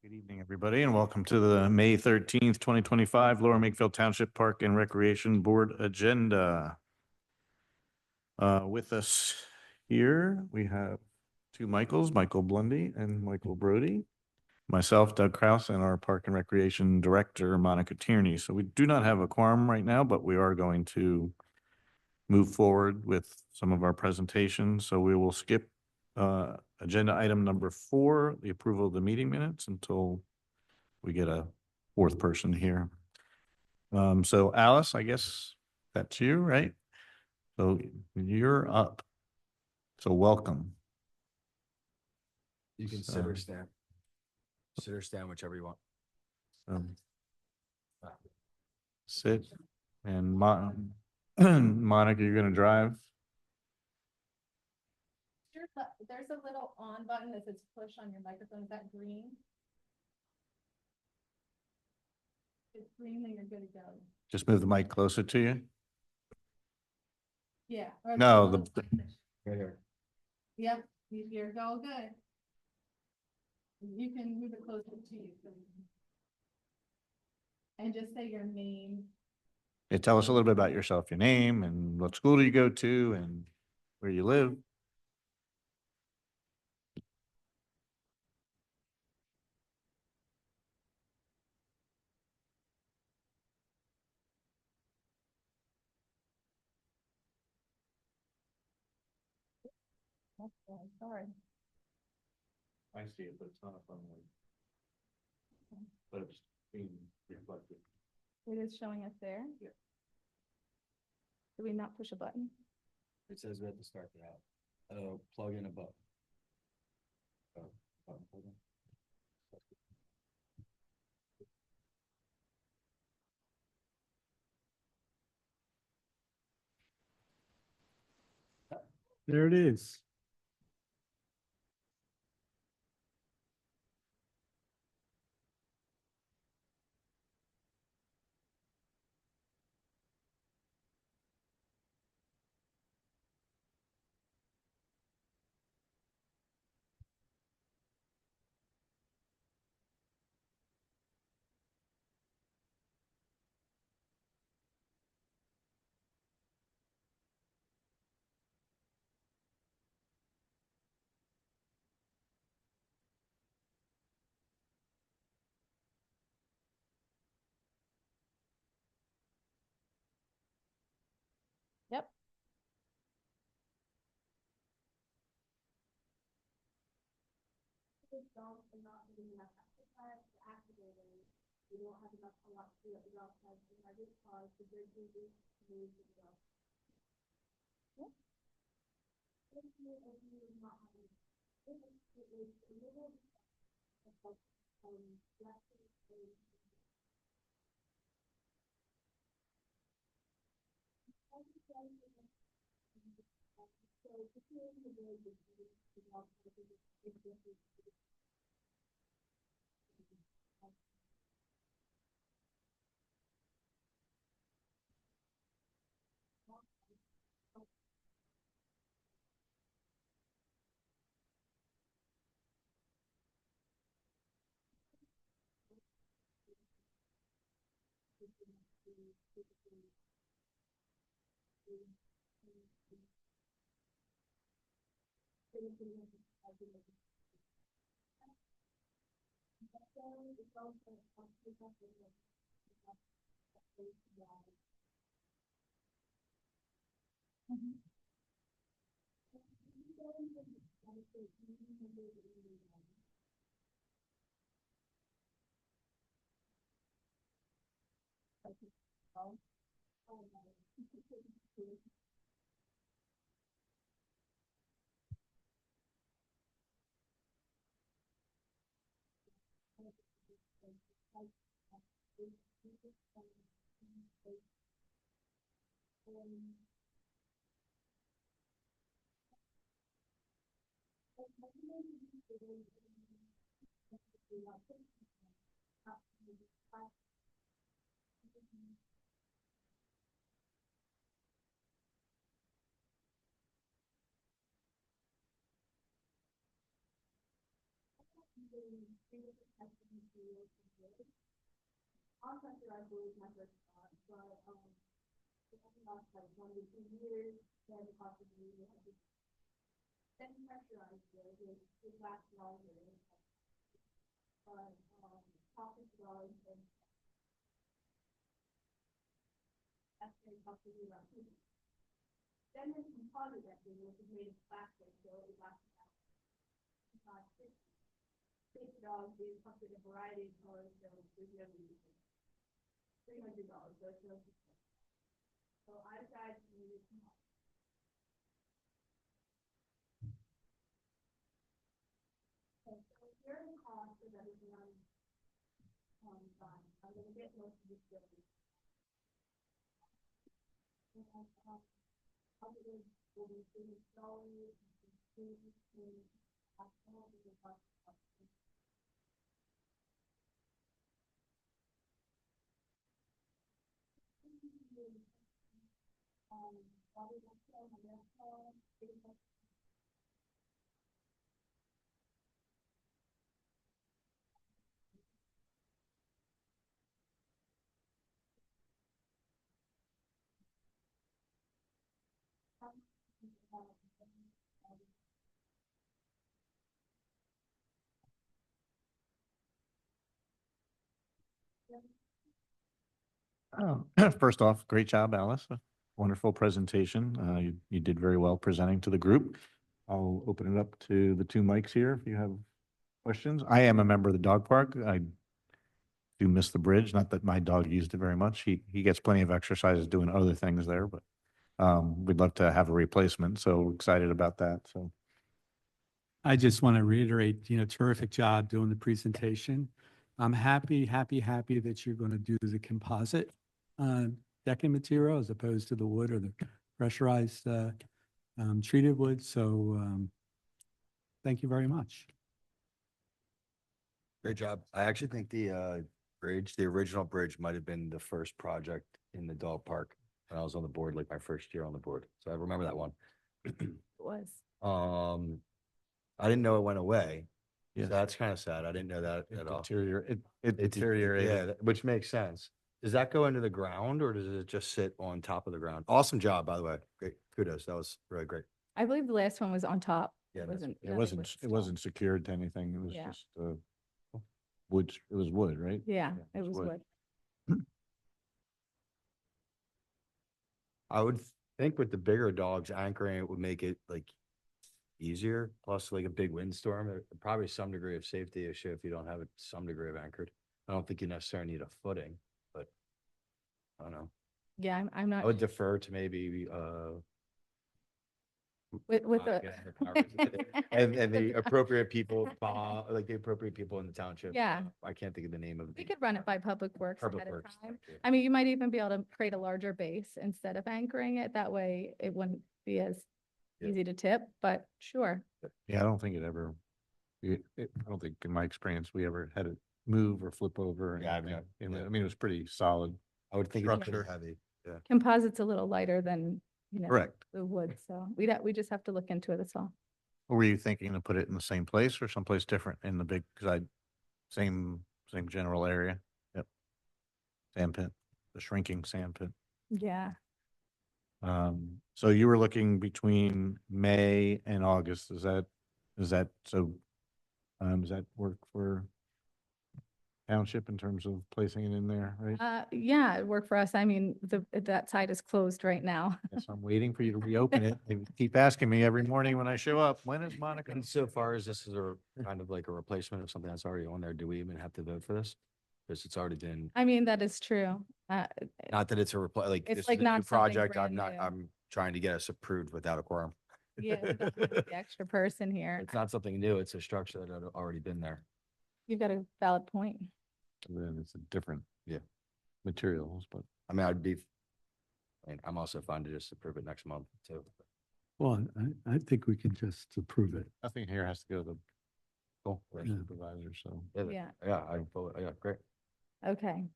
Good evening, everybody, and welcome to the May 13th, 2025 Lower Makefield Township Park and Recreation Board agenda. With us here, we have two Michaels, Michael Blundy and Michael Brody, myself, Doug Kraus, and our Park and Recreation Director, Monica Tierney. So we do not have a quorum right now, but we are going to move forward with some of our presentations. So we will skip agenda item number 4, the approval of the meeting minutes, until we get a fourth person here. So Alice, I guess that's you, right? So you're up. So welcome. You can sit or stand. Sit or stand, whichever you want. Sit. And Monica, you're gonna drive? There's a little on button that says push on your microphone. Is that green? It's green, then you're good to go. Just move the mic closer to you. Yeah. No, Right here. Yep, you're all good. You can move it closer to you. And just say your name. Yeah, tell us a little bit about yourself, your name and what school do you go to and where you live. Sorry. I see it, but it's not a fun one. But it's being reflected. It is showing us there? Yeah. Do we not push a button? It says we have to start it out. Plug in a button. Button, plug in. There it is. Yep. We don't have enough a lot to do it without having my root cause to bring you to move the dog. Yep. using three different types of materials and wood. Contractor, I believe, my first thought, but, it only lasts like 1 to 2 years, then possibly you have to then pressurize wood, it lasts longer. But, topic was, and that's very possibly around 2 years. Then there's composite decking, which is made of plastic, so it lasts about 5, 6 years. Big dog is up in a variety of colors, so there's no reason. $300, so it's no different. So I decided to use composite. Okay, so here are the costs of everything on buying. I'm gonna get most of this building. And, positive will be $300, and actual will be about water control, medical, Oh, first off, great job, Alice. Wonderful presentation. You did very well presenting to the group. I'll open it up to the two mics here if you have questions. I am a member of the dog park. I do miss the bridge, not that my dog used it very much. He gets plenty of exercises doing other things there, but we'd love to have a replacement, so excited about that, so. I just want to reiterate, terrific job doing the presentation. I'm happy that you're going to do the composite decking material as opposed to the wood or the pressurized treated wood. So thank you very much. Great job. I actually think the bridge, the original bridge might have been the first project in the dog park when I was on the board, like my first year on the board. So I remember that one. It was. I didn't know it went away. So Yes. that's kind of sad. I didn't know that at all. It deteriorated. Yeah, which makes sense. Does that go into the ground or does it just sit on top of the ground? Awesome job, by the way. Great. Kudos. That was really great. I believe the last one was on top. Yeah, It that's- wasn't. It no, wasn't, was it wasn't secured to anything. It was Yeah. just wood, it was wood, right? Yeah, Yeah, it was wood. I would think with the bigger dogs anchoring it would make it like easier. Plus like a big windstorm, probably some degree of safety issue if you don't have some degree of anchored. I don't think you necessarily need a footing, but I don't know. Yeah, I'm not. I would defer to maybe, With not the. getting into conversation. and the appropriate people, like the appropriate people in the township. Yeah. I can't think of the name of. We could run it by Public Works Public ahead of Works, time. thank you. I mean, you might even be able to create a larger base instead of anchoring it. That way it wouldn't be as Yeah. easy to tip, but sure. Yeah, I don't think I don't think in my experience, we ever had it move or flip over. or Yeah, I anything. mean, I mean, it was pretty solid. I would think it's pretty Structure. heavy. Yeah. Composite's a little lighter than, Correct. the wood. So we just have to look into it. That's all. Or were you thinking to put it in the same place or someplace different in the big, same general area? Yep. Sand pit, the shrinking sand pit. Yeah. So you were looking between May and August. Is that so? Does that work for township in terms of placing it in there, right? Yeah, it worked for us. I mean, that side is closed right now. Yes, I'm waiting for you to reopen it. They keep asking me every morning when I show up, when is Monica? And so far as this is a kind of like a replacement of something that's already on there, do we even have to vote for this? Because it's already been, I mean, that is true. not that it's a like, It's this is like a new not something project. brand new. I'm trying to get us approved without a quorum. Yeah, we don't have the extra person here. It's not something new. It's a structure that had already been there. You've got a valid point. Then it's a different. Yeah. Materials, but I mean, I'm also fine to just approve it next month too. Well, I think we can just approve it. nothing here has to go to the Cool. Board of Supervisors, so. Yeah. Yeah, yeah, great. Okay.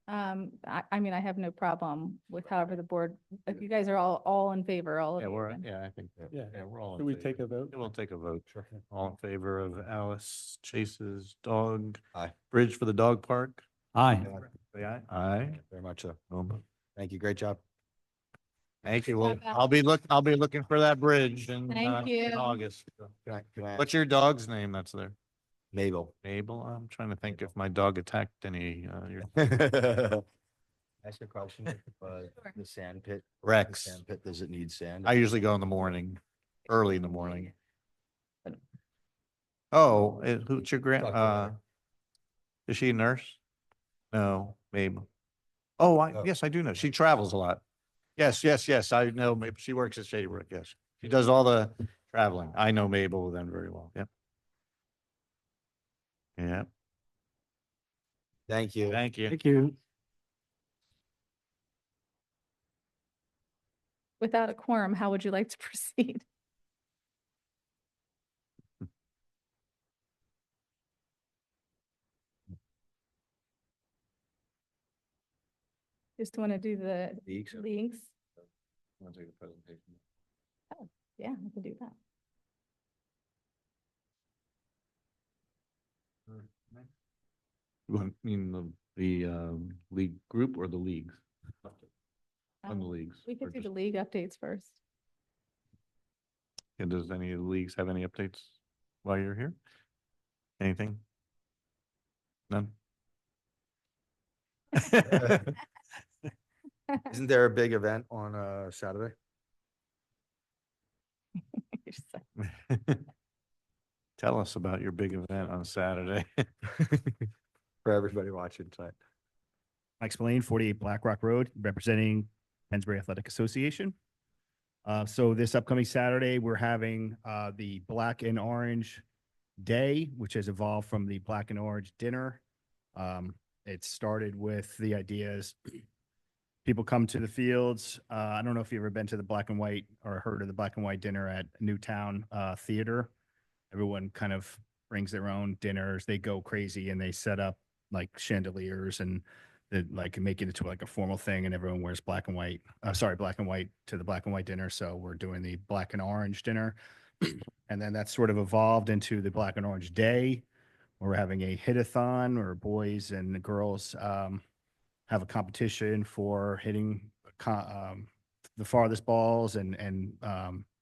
I mean, I have no problem with however the board, if you guys are all in favor, all of Yeah, you. we're, then- yeah, I think, Yeah. yeah, we're all. in Should we favor. take a vote? We'll take a vote. All in favor of Alice Chase's dog? Aye. Bridge for the dog park? Aye. Say aye. Aye. Very much so. Um, Thank you. Great job. Thank you. Good Well, job, Al. I'll be looking for that bridge in, Thank you. in August. Can I What's your dog's name that's there? Mabel. Mabel? I'm trying to think if my dog attacked any, your Ask a question. The sand pit. The Rex. sand pit, does it need sand? I usually go in the morning, early in the morning. Oh, who's your Talk to her. is she a nurse? No, Mabel. Oh, Oh. yes, I do know. She travels a lot. Yes, yes, yes, I know. Maybe she works at Shady Brook, yes. She does all the traveling. I know Mabel then very well. Yep. Yeah, Thank you. thank you. Thank you. Without a quorum, how would you like to proceed? Just want to do the Leagues? leagues? Wanna take a presentation? Yeah, I can do that. You want, mean the league group or the leagues? On the Um, leagues. We or could do the just- league updates first. And does any of the leagues have any updates while you're here? Anything? None? Isn't there a big event on Saturday? You're so- Tell us about your big event on Saturday. For everybody watching tonight. Mike Spillane, 48 Black Rock Road, representing Pennsbury Athletic Association. So this upcoming Saturday, we're having the Black and Orange Day, which has evolved from the Black and Orange Dinner. It started with the ideas, people come to the fields. I don't know if you've ever been to the Black and White or heard of the Black and White Dinner at Newtown Theater. Everyone kind of brings their own dinners. They go crazy and they set up like chandeliers and like make it into like a formal thing, and everyone wears black and white. Black and white to the Black and White dinner. So we're doing the Black and Orange dinner, and then that sort of evolved into the Black and Orange Day. Where we're having a hit-a-thon where boys and girls have a competition for hitting the farthest balls and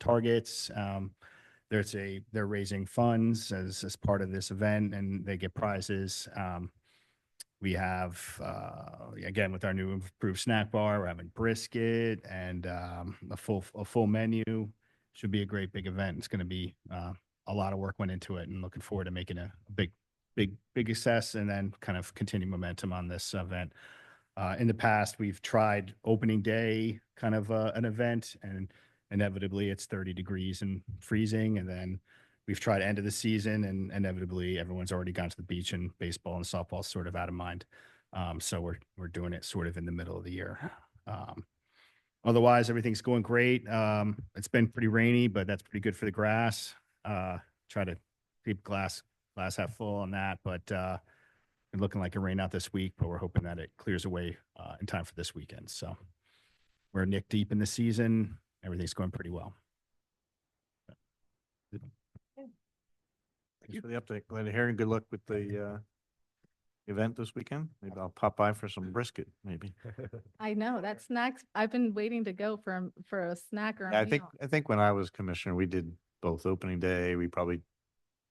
targets. They're raising funds as part of this event, and they get prizes. We have, again, with our new improved snack bar, we're having brisket and a full menu. Should be a great big event. It's going to be a lot of work went into it, and looking forward to making a big success and then kind of continue momentum on this event. In the past, we've tried opening day kind of an event, and inevitably it's 30 degrees and freezing. And then we've tried end of the season, and inevitably everyone's already gone to the beach, and baseball and softball is sort of out of mind. So we're doing it sort of in the middle of the year. Otherwise, everything's going great. It's been pretty rainy, but that's pretty good for the grass. Try to keep glass half full on that, but it's looking like it rain out this week, but we're hoping that it clears away in time for this weekend. So we're neck deep in the season. Everything's going pretty well. Thanks for the update. Glad to hear, and good luck with the event this weekend. Maybe I'll pop by for some brisket, maybe. I know, that snacks, I've been waiting to go for a snack or Yeah, a meal. I think when I was commissioner, we did both opening day. We probably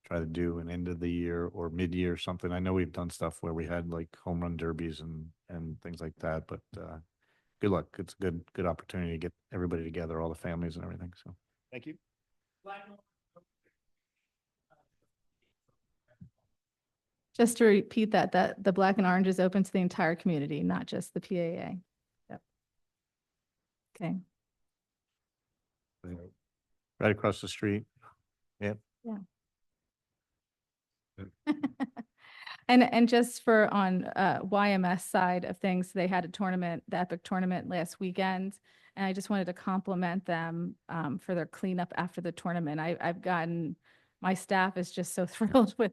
try to do an end of the year or mid-year or something. I know we've done stuff where we had like home run derbies and things like that, but good luck. It's a good opportunity to get everybody together, all the families and everything. So Thank you. Just to repeat that the Black and Orange is open to the entire community, not just the PAA. Yep. Okay. right across the street. And just for on YMS side of things, they had a tournament, the Epic tournament last weekend. And I just wanted to compliment them for their cleanup after the tournament. I've gotten my staff is just so thrilled with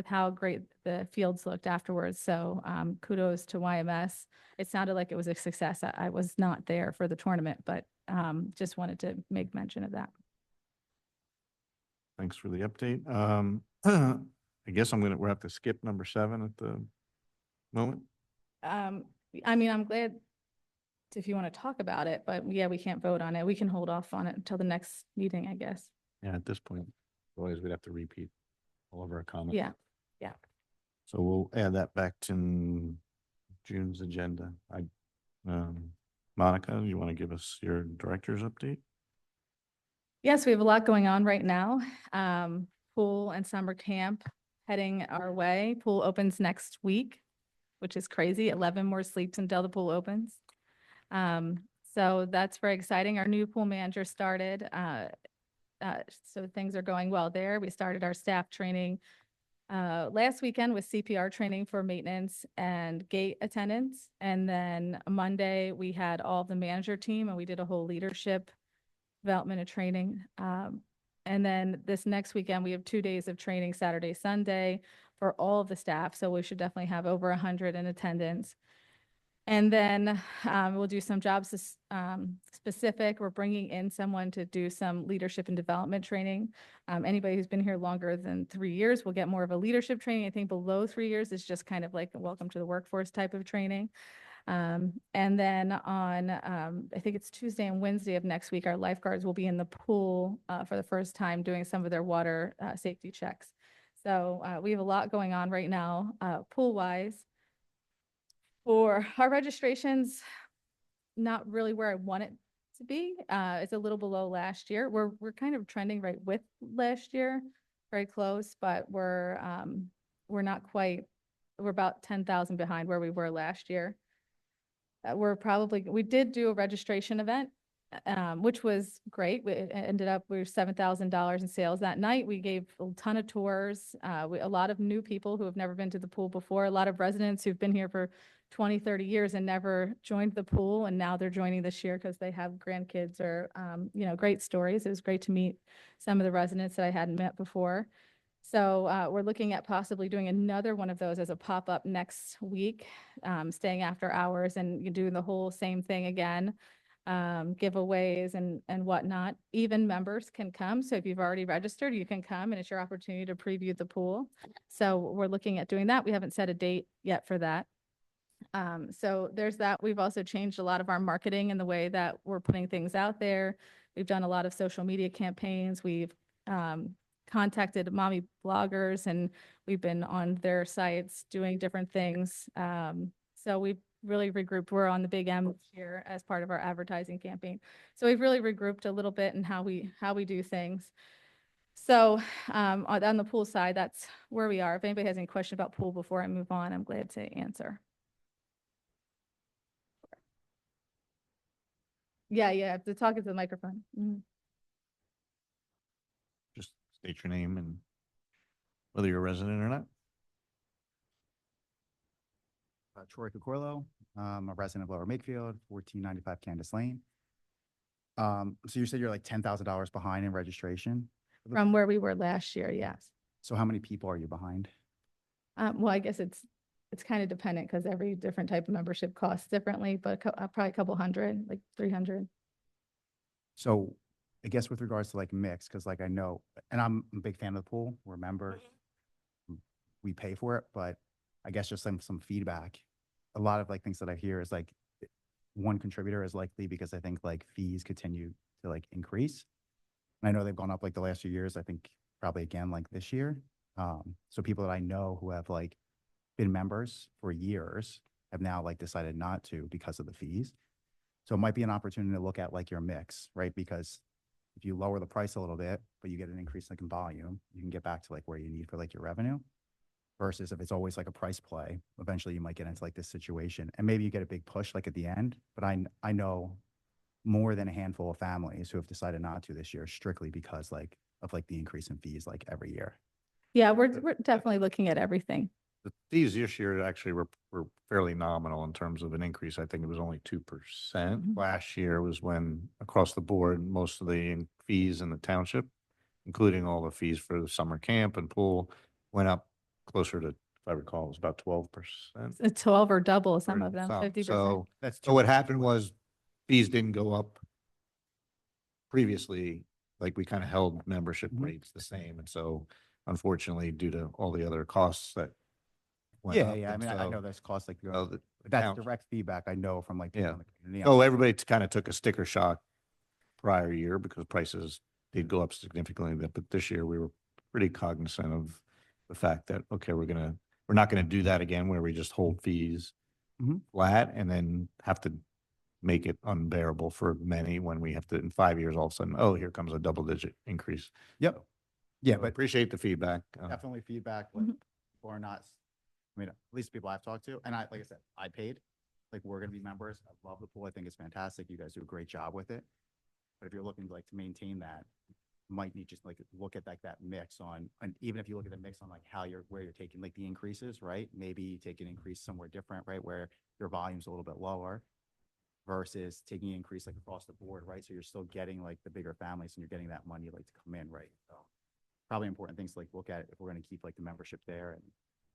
how great the fields looked afterwards. So kudos to YMS. It sounded like it was a success. I was not there for the tournament, but just wanted to make mention of that. Thanks for the update. I guess we'll have to skip number 7 at the moment. I mean, I'm glad if you want to talk about it, but yeah, we can't vote on it. We can hold off on it until the next meeting, I guess. Yeah, at this point, otherwise we'd have to repeat all of our comments. Yeah. So we'll add that back to June's agenda. Monica, you want to give us your director's update? Yes, we have a lot going on right now. Pool and summer camp heading our way. Pool opens next week, which is crazy. 11 more sleeps until the pool opens. So that's very exciting. Our new pool manager started. So things are going well there. We started our staff training last weekend with CPR training for maintenance and gate attendants. And then Monday, we had all of the manager team and we did a whole leadership development and training. And then this next weekend, we have 2 days of training, Saturday, Sunday, for all of the staff. So we should definitely have over 100 in attendance. And then we'll do some jobs specific. We're bringing in someone to do some leadership and development training. Anybody who's been here longer than 3 years will get more of a leadership training. I think below 3 years is just kind of like a welcome to the workforce type of training. And then on, I think it's Tuesday and Wednesday of next week, our lifeguards will be in the pool for the first time doing some of their water safety checks. So we have a lot going on right now, pool-wise. For our registrations, not really where I want it to be. It's a little below last year. We're kind of trending right with last year, very close, but we're not quite. We're about 10,000 behind where we were last year. We did do a registration event, which was great. We ended up, we were $7,000 in sales that night. We gave a ton of tours, a lot of new people who have never been to the pool before, a lot of residents who've been here for 20, 30 years and never joined the pool. And now they're joining this year because they have grandkids or, great stories. It was great to meet some of the residents that I hadn't met before. So we're looking at possibly doing another one of those as a pop-up next week, staying after hours and doing the whole same thing again, giveaways and whatnot. Even members can come. So if you've already registered, you can come and it's your opportunity to preview the pool. So we're looking at doing that. We haven't set a date yet for that. So there's that. We've also changed a lot of our marketing and the way that we're putting things out there. We've done a lot of social media campaigns. We've contacted mommy bloggers and we've been on their sites doing different things. So we've really regrouped. We're on the Big M this year as part of our advertising campaign. So we've really regrouped a little bit in how we do things. So on the pool side, that's where we are. If anybody has any question about pool before I move on, I'm glad to answer. Yeah, to talk into the microphone. Mhm. Just state your name and whether you're a resident or not. Troy Cocorlo, I'm a resident of Lower Makefield, 1495 Candace Lane. So you said you're like $10,000 behind in registration? From where we were last year, yes. So how many people are you behind? Well, I guess it's kind of dependent because every different type of membership costs differently, but probably a couple hundred, like 300. So I guess with regards to like mix, because like I know, and I'm a big fan of the pool, we're members, we pay for it, but I guess just some feedback. A lot of like things that I hear is like one contributor is likely because I think like fees continue to like increase. And I know they've gone up like the last few years, I think probably again like this year. So people that I know who have like been members for years have now like decided not to because of the fees. So it might be an opportunity to look at like your mix, right? Because if you lower the price a little bit, but you get an increase like in volume, you can get back to like where you need for like your revenue. Versus if it's always like a price play, eventually you might get into like this situation and maybe you get a big push like at the end. But I know more than a handful of families who have decided not to this year strictly because like of like the increase in fees like every year. Yeah, we're definitely looking at everything. The fees this year actually were fairly nominal in terms of an increase. I think it was only 2%. Last year was when across the board, most of the fees in the township including all the fees for the summer camp and pool, went up closer to, if I recall, it was about 12%. It's 12 or double some or of them, some. 50%. So, That's so what happened was fees didn't go up previously, like we kind of held membership Mhm. rates the same. And so unfortunately, due to all the other costs that went Yeah, up. yeah, I and mean, I so- know there's costs like, so the that's town- direct feedback I know from like. people Yeah. in the community. So everybody kind of took a sticker shock prior year because prices did go up significantly. But this year we were pretty cognizant of the fact that, okay, we're not gonna do that again where we just hold fees Mhm. flat and then have to make it unbearable for many when we have to, in 5 years, all of a sudden, oh, here comes a double-digit increase. Yep. Yeah, So but appreciate the feedback. definitely feedback, like, Mhm. people are not, I mean, at least people I've talked to, and like I said, I paid, like, we're gonna be members. I love the pool. I think it's fantastic. You guys do a great job with it. But if you're looking to maintain that, you might need just like look at like that mix on, and even if you look at the mix on like where you're taking like the increases, right? Maybe you take an increase somewhere different, right? Where your volume's a little bit lower versus taking an increase like across the board, right? So you're still getting like the bigger families and you're getting that money like to come in, right? So probably important things to like look at if we're gonna keep like the membership there.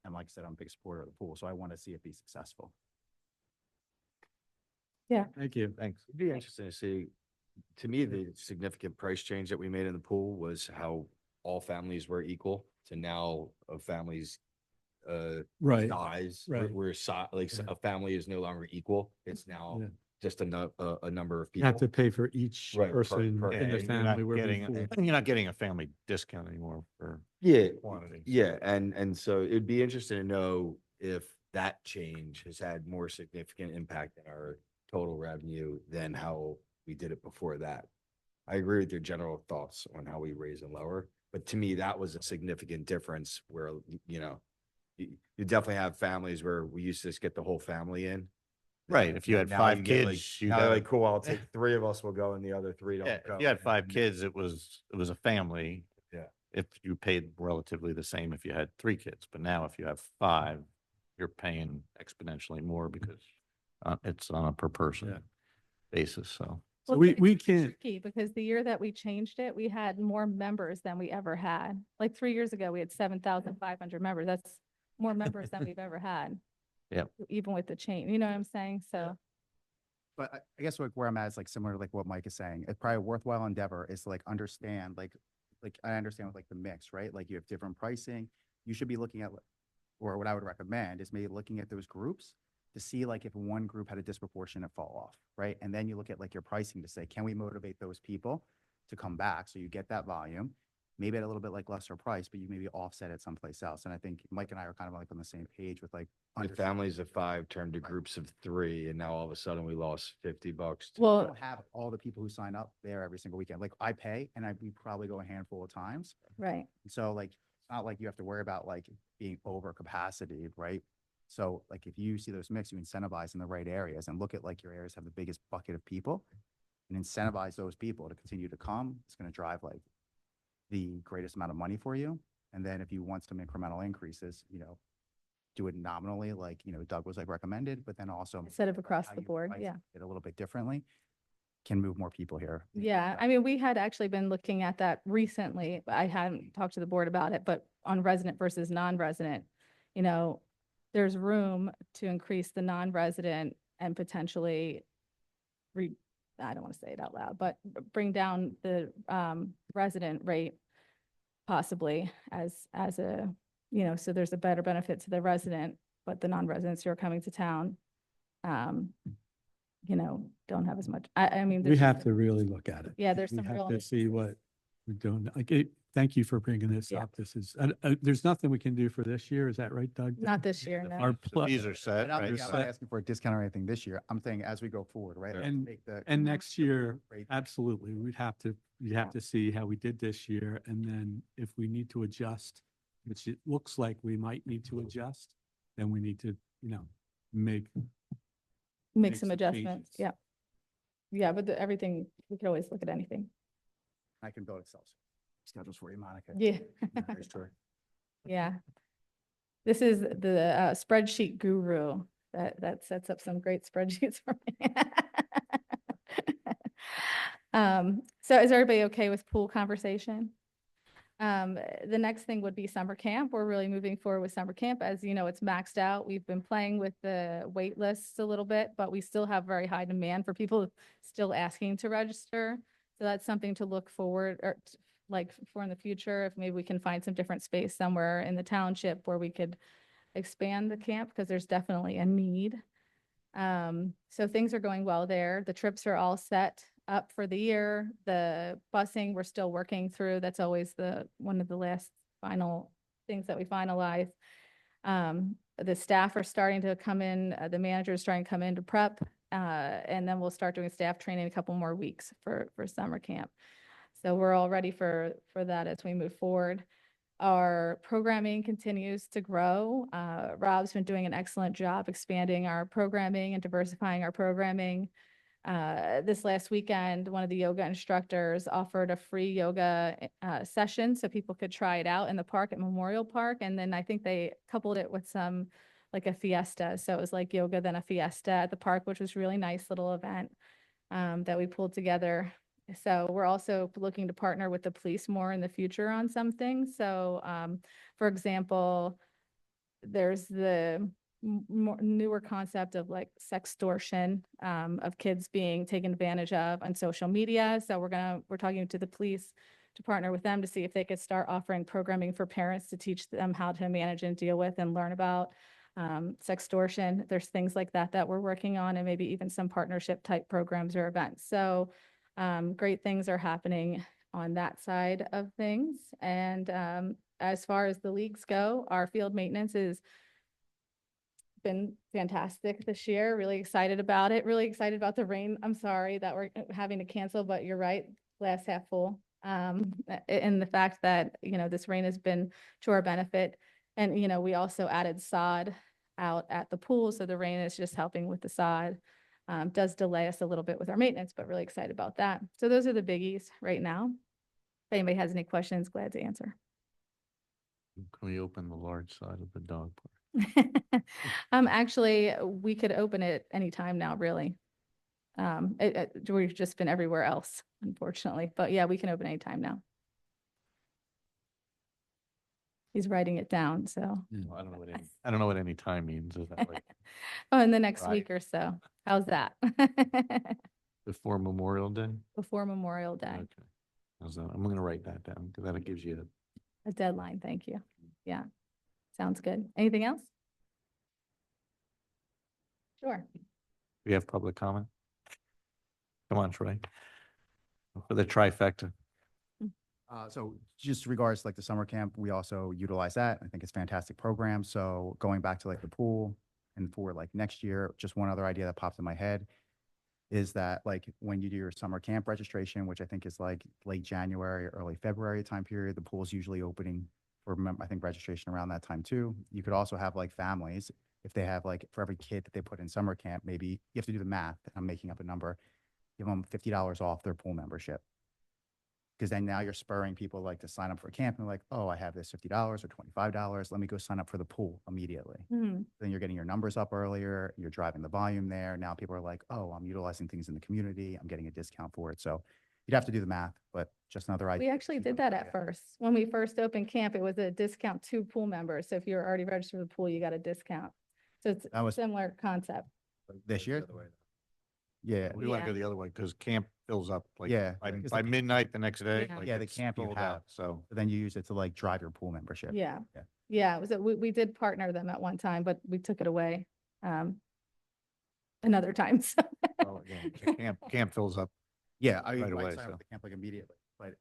And like I said, I'm a big supporter of the pool, so I want to see it be successful. Thank you. Thanks. It'd be interesting to see, to me, the significant price change that we made in the pool was how all families were equal to now of families Right. size, right. where like Yeah. a family is no longer equal. It's now Yeah. just a number of You people. have to pay for each Right, person per- in the you're not family. where getting, before- you're not getting a family discount anymore for Yeah, quantities. yeah, and so it'd be interesting to know if that change has had more significant impact in our total revenue than how we did it before that. I agree with your general thoughts on how we raise and lower, but to me, that was a significant difference where, you definitely have families where we used to just get the whole family in. Right, if you had Now 5 you get, like- kids, you Now they're got like, cool, I'll take 3 of us will go and the other 3 yeah, don't go. if you had and 5 then- kids, it was a family. Yeah. If you paid relatively the same if you had 3 kids, but now if you have 5, you're paying exponentially more because it's on a per Yeah. person basis, so. So Well, we it's can't, tricky because the year that we changed it, we had more members than we ever had. Like 3 years ago, we had 7,500 members. That's more members than we've ever had. Yep. Even with the change, you know what I'm saying? So, But I guess like where I'm at is like similar to like what Mike is saying. It's probably a worthwhile endeavor is to like understand, like I understand with like the mix, right? Like you have different pricing. You should be looking at, or what I would recommend is maybe looking at those groups to see like if one group had a disproportionate fall off, right? And then you look at like your pricing to say, can we motivate those people to come back? So you get that volume, maybe at a little bit like lesser price, but you maybe offset it someplace else. And I think Mike and I are kind of like on the same page with like. The understanding- families of 5 turned to groups of 3, and now all of a sudden we lost $50. We well, don't have all the people who sign up there every single weekend. Like I pay and we probably go a handful of times. right. And so like, it's not like you have to worry about like being over capacity, right? So like if you see those mix, you incentivize in the right areas and look at like your areas have the biggest bucket of people and incentivize those people to continue to come. It's going to drive like the greatest amount of money for you. And then if you want some incremental increases, do it nominally, like, Doug was like recommended, but then also Instead of across how the you board, price yeah. it a little bit differently can move more people here. Yeah, I mean, we had actually been looking at that recently, but I hadn't talked to the board about it, but on resident versus non-resident, there's room to increase the non-resident and potentially I don't want to say it out loud, but bring down the resident rate possibly as a, so there's a better benefit to the resident, but the non-residents who are coming to town, don't have as much. I mean. we there's have just- to really look at it. Yeah, there's We some have real. to see what we're doing. Thank you for bringing this Yeah. up. This is, there's nothing we can do for this year. Is that right, Doug? Not this year, no. Our The pl- fees are set, And I'm right? I'm You're not set. asking for a discount or anything this year. I'm saying as we go forward, right? let's And- make the- And next year, Rate. absolutely, you have to see how we did this year. And then if we need to adjust, which it looks like we might need to adjust, then we need to, make, Make make some some adjustments, changes. yeah. Yeah, but everything, we could always look at anything. I can build Excel schedules for you, Monica. Yeah. Very true. Yeah. This is the spreadsheet guru that sets up some great spreadsheets for me. So is everybody okay with pool conversation? The next thing would be summer camp. We're really moving forward with summer camp. As you know, it's maxed out. We've been playing with the wait lists a little bit, but we still have very high demand for people still asking to register. So that's something to look forward or like for in the future, if maybe we can find some different space somewhere in the township where we could expand the camp, because there's definitely a need. So things are going well there. The trips are all set up for the year. The busing, we're still working through. That's always one of the last final things that we finalize. The staff are starting to come in, the manager is starting to come in to prep, and then we'll start doing staff training a couple more weeks for summer camp. So we're all ready for that as we move forward. Our programming continues to grow. Rob's been doing an excellent job expanding our programming and diversifying our programming. This last weekend, one of the yoga instructors offered a free yoga session so people could try it out in the park at Memorial Park. And then I think they coupled it with some like a fiesta. So it was like yoga, then a fiesta at the park, which was a really nice little event that we pulled together. So we're also looking to partner with the police more in the future on some things. So for example, there's the more newer concept of like sextortion of kids being taken advantage of on social media. So we're talking to the police to partner with them to see if they could start offering programming for parents to teach them how to manage and deal with and learn about sextortion. There's things like that we're working on, and maybe even some partnership type programs or events. So great things are happening on that side of things. And as far as the leagues go, our field maintenance has been fantastic this year. Really excited about it. Really excited about the rain. I'm sorry that we're having to cancel, but you're right, glass half full. And the fact that, this rain has been to our benefit. And, we also added sod out at the pool. So the rain is just helping with the sod. Does delay us a little bit with our maintenance, but really excited about that. So those are the biggies right now. If anybody has any questions, glad to answer. Can we open the large side of the dog park? Actually, we could open it anytime now, really. We've just been everywhere else, unfortunately, but yeah, we can open anytime now. He's writing it down, so. Well, I don't know what any time means. Is that like Oh, in the next Right. week or so. How's that? before Memorial Day? Before Memorial Day, Okay. How's that? I'm gonna write that down because that gives you a deadline. Thank you. Yeah, sounds good. Anything else? Sure. we have public comment. Come on, Troy. For the trifecta. So just regards to like the summer camp, we also utilize that. I think it's a fantastic program. So going back to like the pool and for like next year, just one other idea that popped in my head is that like when you do your summer camp registration, which I think is like late January, early February time period, the pool is usually opening for, I think, registration around that time too. You could also have like families, if they have like for every kid that they put in summer camp, maybe you have to do the math. I'm making up a number, give them $50 off their pool membership. Because then now you're spurring people like to sign up for camp and like, oh, I have this $50 or $25. Let me go sign up for the pool immediately. Mhm. Then you're getting your numbers up earlier. You're driving the volume there. Now people are like, oh, I'm utilizing things in the community. I'm getting a discount for it. So you'd have to do the math, but just another idea. We actually did that at first. When we first opened camp, it was a discount to pool members. So if you were already registered for the pool, you got a discount. So it's That was similar concept. this year. Yeah. We want Yeah. to go the other way because camp fills up like Yeah, by, because by the- midnight the next day. Yeah. like, Yeah, the it's camp you sold have. out, So But then you use it to like drive your pool membership. Yeah. Yeah. Yeah, it was, we did partner them at one time, but we took it away another time. So well, again, the camp fills up. Yeah, I Right away, sign up so. for the camp like immediately, but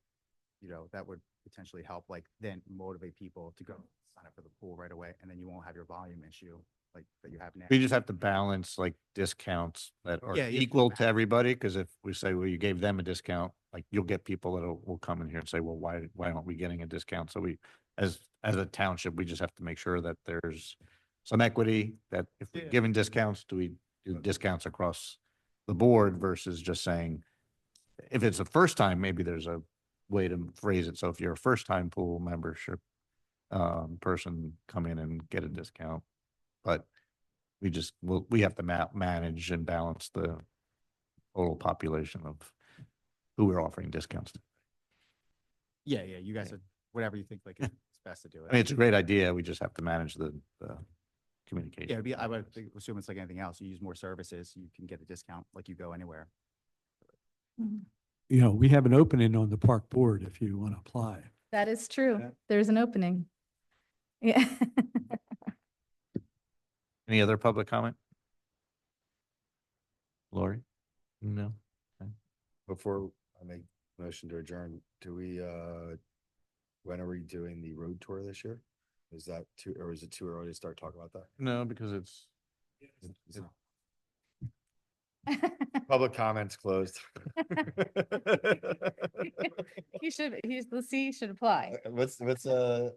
that would potentially help like then motivate people to go sign up for the pool right away, and then you won't have your volume issue like that you have now. We just have to balance like discounts that are Yeah, you have to equal balance. to everybody. Because if we say, well, you gave them a discount, like you'll get people that will come in here and say, well, why aren't we getting a discount? So we, as a township, we just have to make sure that there's some equity, that if we're Yeah. giving discounts, do we do discounts across the board versus just saying, if it's a first time, maybe there's a way to phrase it. So if you're a first time pool membership person, come in and get a discount. But we have to manage and balance the total population of who we're offering discounts to. Yeah, you guys Yeah. are whatever you think like is best to do I mean, it. it's a great idea. We just have to manage the Yeah, communication. it'd be, I would assume it's like anything else. You use more services, you can get a discount like you go anywhere. Mhm. You know, we have an opening on the park board if you want to apply. That is true. Yeah. There's an opening. Yeah. Any other public comment? Lori? No? Before I make motion to adjourn, do we, when are we doing the road tour this year? Is that too, or is it too early to start talking about that? No, because it's, Is it- Public comments closed. Let's see, he should apply. What's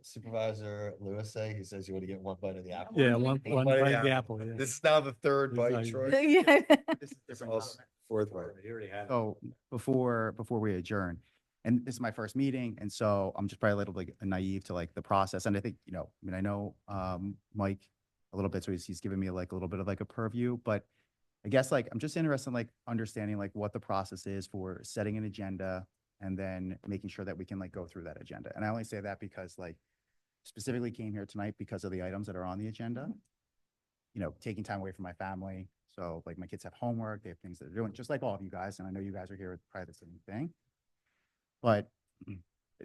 Supervisor Lewis say? He says you want to get one bite of the apple. Yeah, one One bite bite of the apple, yeah. This is now the third It's bite, like- Troy. Yeah. This is different. Also, fourth bite. So before we adjourn, and this is my first meeting, and so I'm just probably a little bit naive to like the process. And I think, I mean, I know Mike a little bit, so he's given me like a little bit of like a purview, but I guess like I'm just interested in like understanding like what the process is for setting an agenda and then making sure that we can like go through that agenda. And I only say that because like specifically came here tonight because of the items that are on the agenda. Taking time away from my family. So like my kids have homework, they have things that they're doing, just like all of you guys. And I know you guys are here with probably the same thing. But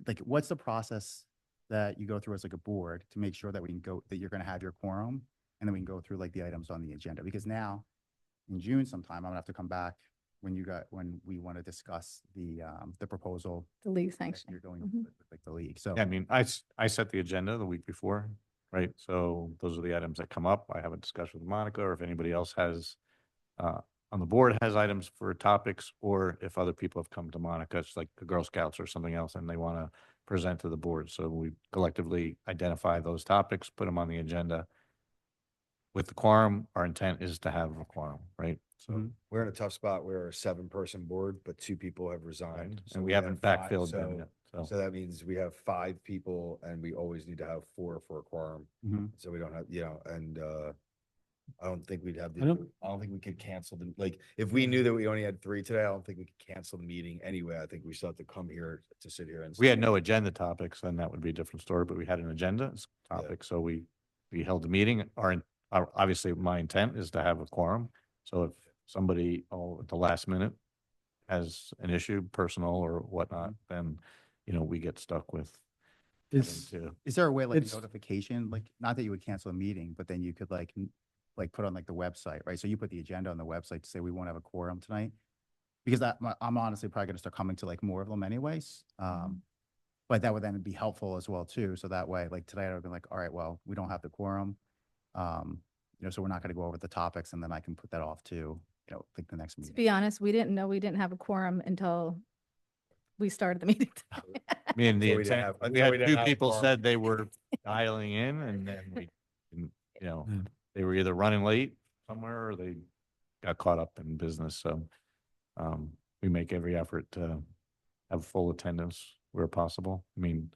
like, what's the process that you go through as like a board to make sure that that you're going to have your quorum and then we can go through like the items on the agenda? Because now in June sometime, I'm gonna have to come back when we want to discuss the proposal. The league that sanction. You're going Mhm. with like the league. So I mean, I set the agenda the week before, right? So those are the items that come up. I have a discussion with Monica, or if anybody else has, on the board has items for topics, or if other people have come to Monica, it's like the Girl Scouts or something else, and they want to present to the board. So we collectively identify those topics, put them on the agenda. With the quorum, our intent is to have a quorum, right? So, Mhm. We're in a tough spot. We're a 7-person board, but 2 people have resigned. So and we have haven't 5, backfilled them yet. So So that means we have 5 people and we always need to have 4 for a quorum. Mhm. So we don't have, and I don't think we'd have I don't- I don't think we could cancel them. Like, if we knew that we only had 3 today, I don't think we could cancel the meeting anyway. I think we still have to come here to sit here and. we had no agenda topics, then that would be a different story, but we had an agenda topic. So we held the meeting. Obviously, my intent is to have a quorum. So if somebody at the last minute has an issue, personal or whatnot, then, we get stuck with having Is, to. Is there a way like It's- notification, like not that you would cancel a meeting, but then you could like put on like the website, right? So you put the agenda on the website to say we won't have a quorum tonight. Because I'm honestly probably gonna start coming to like more of them anyways. But that would then be helpful as well too. So that way, like today I would have been like, all right, well, we don't have the quorum. So we're not gonna go over the topics and then I can put that off to, like the next To meeting. be honest, we didn't know we didn't have a quorum until we started the meeting. I mean, the Until we didn't intent, have- we until had we didn't 2 have a people quorum. said they were dialing in, and then we, didn't, Yeah. they were either running late somewhere or they got caught up in business. So we make every effort to have full attendance where possible. I mean,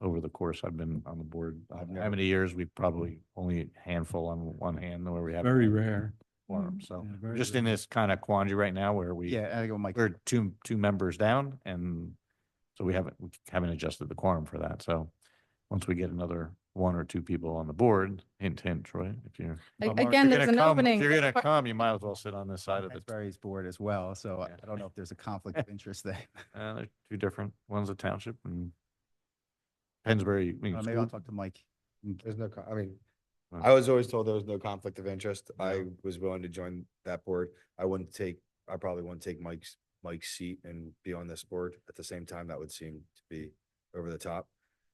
over the course I've been on the board, I've how never- many years? We've probably only a handful on one hand where we have. very rare. Quorum. Mm. So Yeah, very just in rare. this kind of quandary right now where Yeah, I go Mike. we're two members down, and so we haven't adjusted the quorum for that. So once we get another 1 or 2 people on the board, hint, Troy, if you're. Well, Mark, Again, If there's you're an gonna come- opening. If you're for gonna the come, you might as well sit on this side of the, Pennsbury's board as well, so Yeah. I don't know if there's a conflict of interest there. they're 2 different, one's a township and Pennsbury. I mean, Maybe I'll school- talk to Mike. There's no, I mean, Wow. I was always told there was no conflict of interest. I was willing to join that board. I probably wouldn't take Mike's seat and be on this board. At the same time, that would seem to be over the top.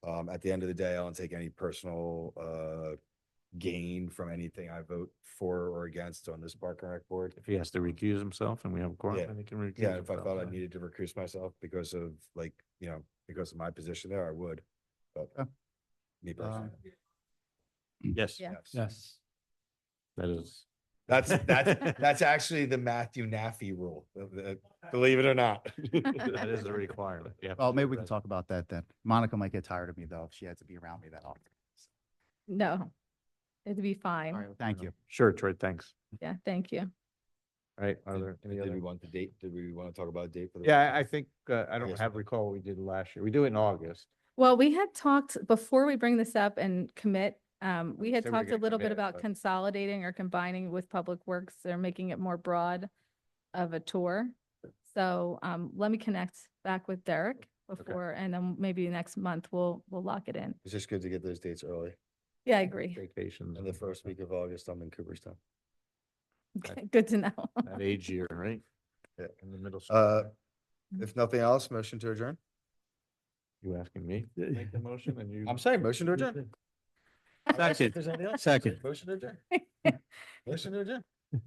At the end of the day, I don't take any personal gain from anything I vote for or against on this Park and Rec board. If he has to recuse himself and we have a quorum, Yeah. then he can recuse Yeah, if I himself. thought I needed to recuse myself because of because of my position there, I would. But Okay. me personally. Yes, Yeah. Yes. that is. That's actually the Matthew Naffy rule, believe it or not. That is a requirement. You have to Well, do maybe the we can rest. talk about that then. Monica might get tired of me though, if she had to be around me that often. No, it'd be All fine. right, thank you. Sure, Troy, thanks. Yeah, thank you. All right, are there any Did we other? want the date? Did we want to talk about a date for the? Yeah, I think, I don't Yes. recall what we did last year. We do it in August. Well, we had talked, before we bring this up and commit, we had Said we were talked a gonna little bit commit, about but- consolidating or combining with Public Works. They're making it more broad of a tour. So, let me connect back with Derek before, and then maybe next month we'll lock it in. It's just good to get those dates early. Yeah, I agree. Vacations. And the first week of August, I'm in Cooperstown. Okay, good to know. That age year, right? Yeah. In the middle. Uh, school. If nothing else, motion to adjourn? You asking me? to Make the motion and you. I'm saying motion to adjourn. Second. Second. Motion to adjourn. Motion to adjourn.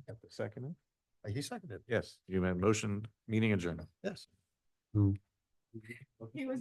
Have to second it? He seconded. Yes, you made motion, meeting adjourned. Yes. He was